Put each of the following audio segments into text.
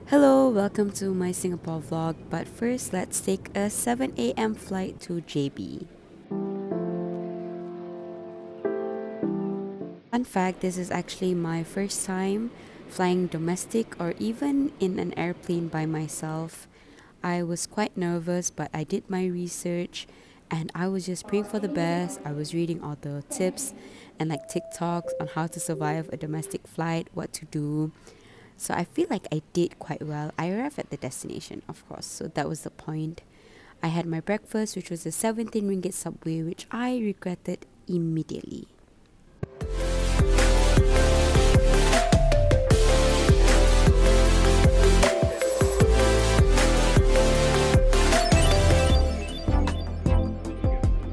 Hello, welcome to my Singapore vlog. But first, let's take a 7 a.m. flight to JB. Fun fact, this is actually my first time flying domestic or even in an airplane by myself. I was quite nervous, but I did my research and I was just praying for the best. I was reading all the tips and like TikToks on how to survive a domestic flight, what to do. So I feel like I did quite well. I arrived at the destination, of course, so that was the point. I had my breakfast, which was a 17 ringgit subway, which I regretted immediately.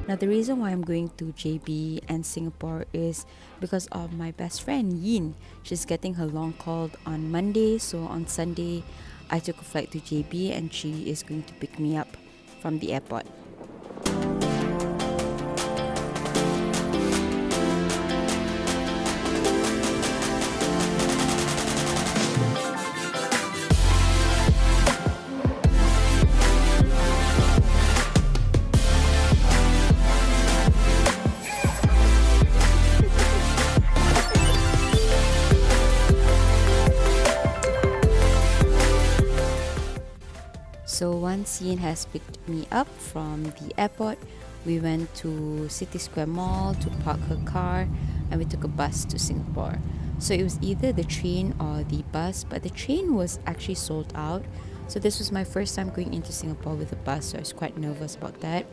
Now, the reason why I'm going to JB and Singapore is because of my best friend Yin. She's getting her long call on Monday, so on Sunday, I took a flight to JB and she is going to pick me up from the airport. So once Yin has picked me up from the airport, we went to City Square Mall to park her car and we took a bus to Singapore. So it was either the train or the bus, but the train was actually sold out. So this was my first time going into Singapore with a bus, so I was quite nervous about that.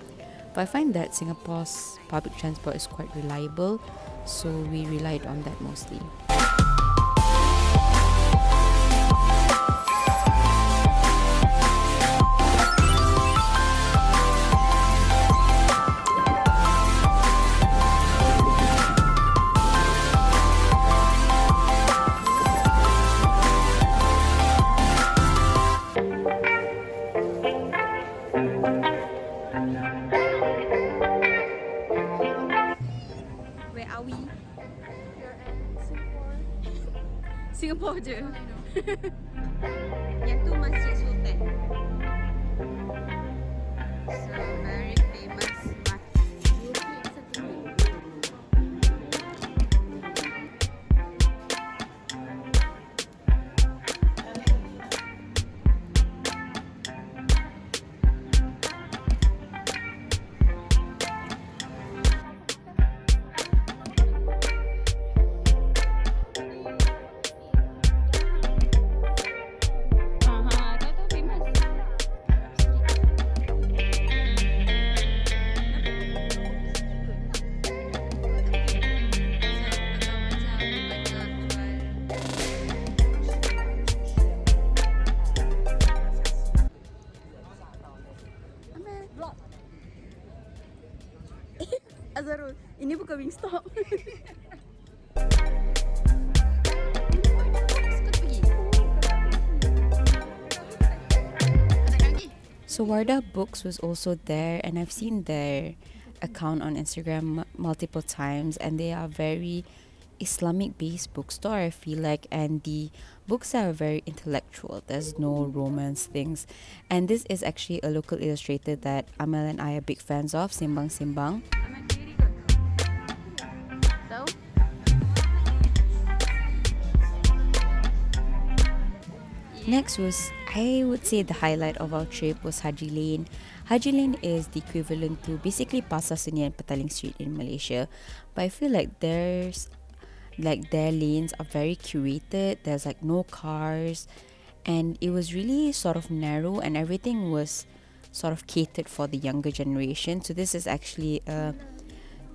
But I find that Singapore's public transport is quite reliable, so we relied on that mostly. Where are we? We're in Singapore. Singapore je. Yang tu Masjid Sultan. So very famous masjid. Azharul, ini bukan Wingstop. So Wardah Books was also there, and I've seen their account on Instagram multiple times, and they are very Islamic-based bookstore, I feel like, and the books are very intellectual. There's no romance things, and this is actually a local illustrator that Amal and I are big fans of, Simbang Simbang. Next was, I would say the highlight of our trip was Haji Lane. Haji Lane is the equivalent to basically Pasar Seni and Petaling Street in Malaysia, but I feel like their lanes are very curated. There's like no cars, and it was really sort of narrow, and everything was sort of catered for the younger generation. So this is actually a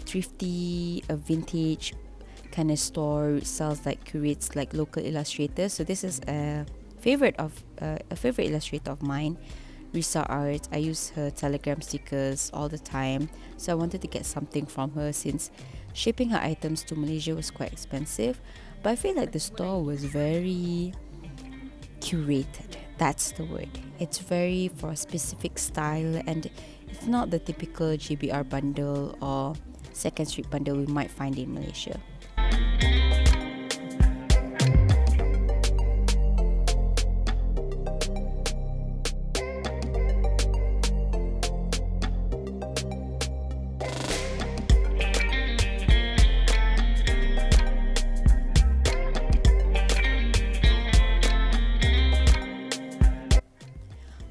thrifty, a vintage kind of store. It sells like curates like local illustrators. So this is a favorite illustrator of mine, Risa Art. I use her Telegram stickers all the time, so I wanted to get something from her since shipping her items to Malaysia was quite expensive. But I feel like the store was very curated. That's the word. It's very for a specific style, and it's not the typical GBR bundle or Second Street bundle we might find in Malaysia.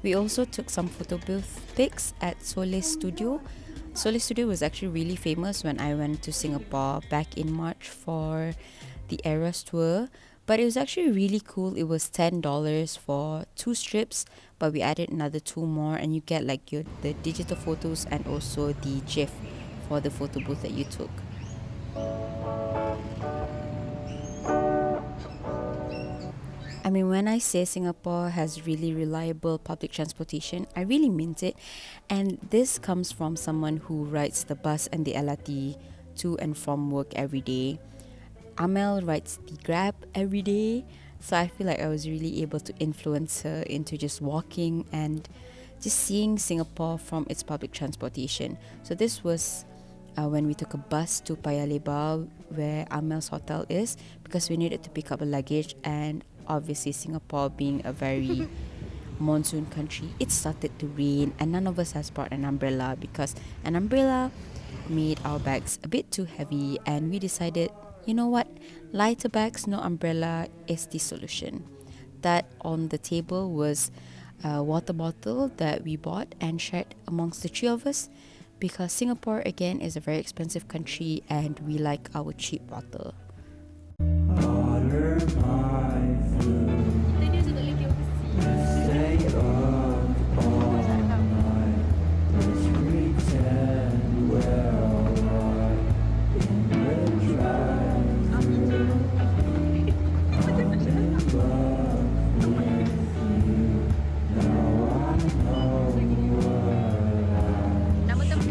We also took some photo booth pics at Sole Studio. Sole Studio was actually really famous when I went to Singapore back in March for the Eras tour. But it was actually really cool. It was $10 for 2 strips, but we added another 2 more, and you get like the digital photos and also the GIF for the photo booth that you took. I mean, when I say Singapore has really reliable public transportation, I really meant it. And this comes from someone who rides the bus and the LRT to and from work every day. Amel rides the Grab every day. So I feel like I was really able to influence her into just walking and just seeing Singapore from its public transportation. So this was when we took a bus to Paya Lebar, where Amel's hotel is, because we needed to pick up a luggage. And obviously, Singapore being a very monsoon country, it started to rain, and none of us has brought an umbrella because an umbrella made our bags a bit too heavy, and we decided, you know what, lighter bags, no umbrella is the solution. That on the table was a water bottle that we bought and shared amongst the 3 of us, because Singapore again is a very expensive country and we like our cheap water. Order my food. Stay up all night. Let's pretend we're alright in the drive-thru. I'm in love with you. Now I know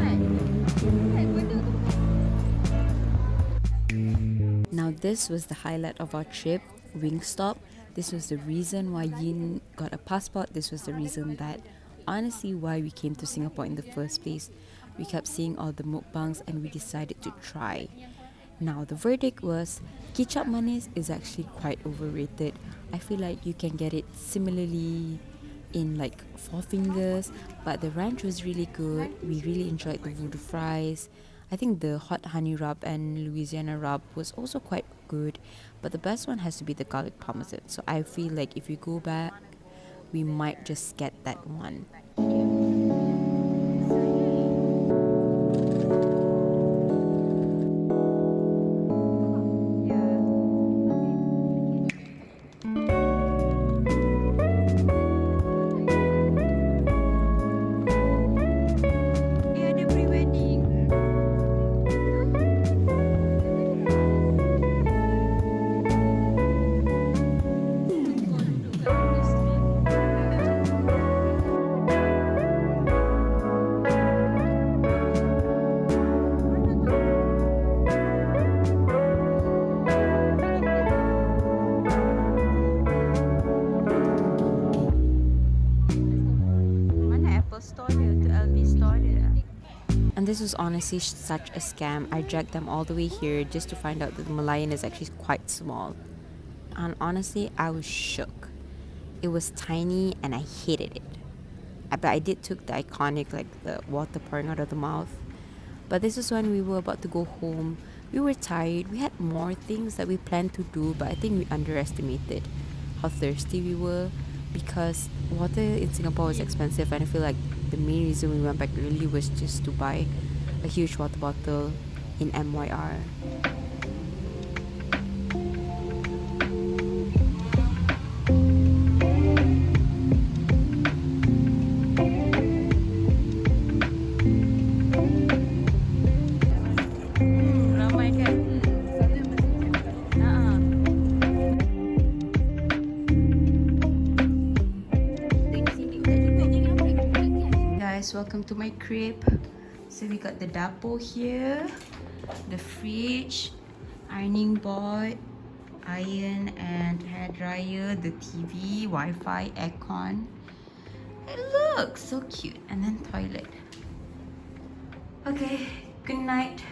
Now this was the highlight of our trip, Wingstop. This was the reason why Yin got a passport. This was the reason that honestly why we came to Singapore in the first place. We kept seeing all the mukbangs and we decided to try. Now the verdict was kicap manis is actually quite overrated. I feel like you can get it similarly in like Four Fingers, but the ranch was really good. We really enjoyed the voodoo fries. I think the hot honey rub and Louisiana rub was also quite good, but the best one has to be the garlic parmesan. So I feel like if we go back, we might just get that one. And this was honestly such a scam. I dragged them all the way here just to find out that the Malayan is actually quite small. And honestly, I was shook. It was tiny and I hated it. But I did took the iconic, like the water pouring out of the mouth. But this was when we were about to go home. We were tired. We had more things that we planned to do, but I think we underestimated how thirsty we were, because water in Singapore is expensive, and I feel like the main reason we went back early was just to buy a huge water bottle in MYR. Welcome to my crib. So we got the dapo here, the fridge, ironing board, iron and hair dryer, the TV, Wi-Fi, aircon. It looks so cute. And then toilet. Okay, good night.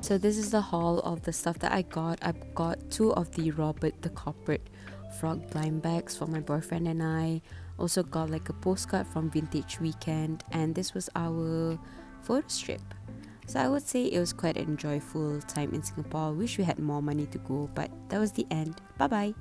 So this is the haul of the stuff that I got. I got 2 of the Robert the Corporate frog blind bags for my boyfriend and I. Also got like a postcard from Vintage Weekend, and this was our photo strip. So I would say it was quite an enjoyable time in Singapore. Wish we had more money to go, but that was the end. Bye bye.